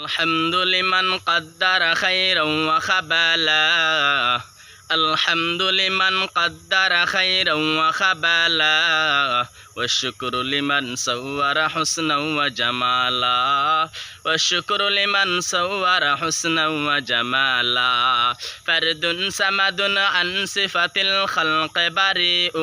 الحمد لمن قدر خيرا وخبالا الحمد لمن قدر خيرا وخبالا والشكر لمن صور حسنا وجمالا والشكر لمن صور حسنا وجمالا فرد سمد عن صفة الخلق بريء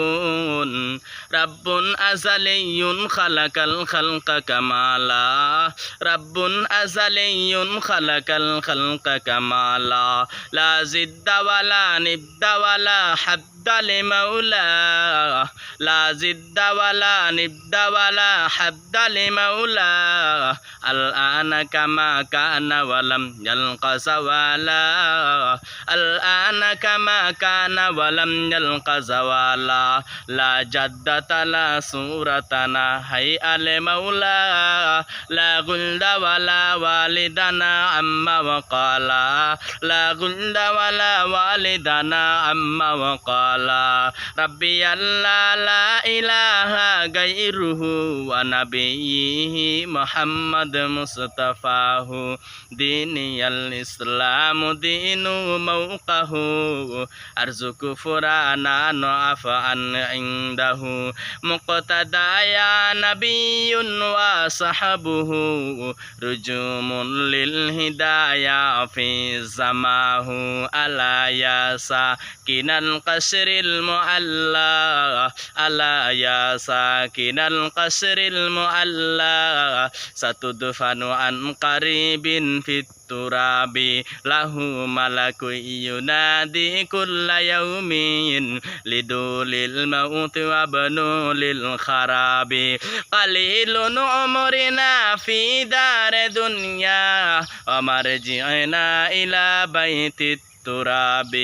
رب أزلي خلق الخلق كمالا رب أزلي خلق الخلق كمالا لا زد ولا ند ولا حد لمولاه لا زد ولا ند ولا حد لمولاه الآن كما كان ولم يلق زوالا الآن كما كان ولم يلق زوالا لا جدة لا صورتنا هيئ لمولاه لا غلد ولا والدنا عما وقالا لا غلد ولا والدنا عما وقالا ربي الله لا إله غيره ونبيه محمد مصطفاه ديني الإسلام دين موقه أرزق فرانا نعفا عنده مقتدى يا نبي وصحبه رجوم للهداية في زماه ألا يا ساكن القصر المعلى ألا يا ساكن القصر المعلى ستدفن عن قريب في التراب له ملك ينادي كل يوم لدول الموت وابنوا للخراب قليل عمرنا في دار دنيا ومرجعنا إلى بيت التراب.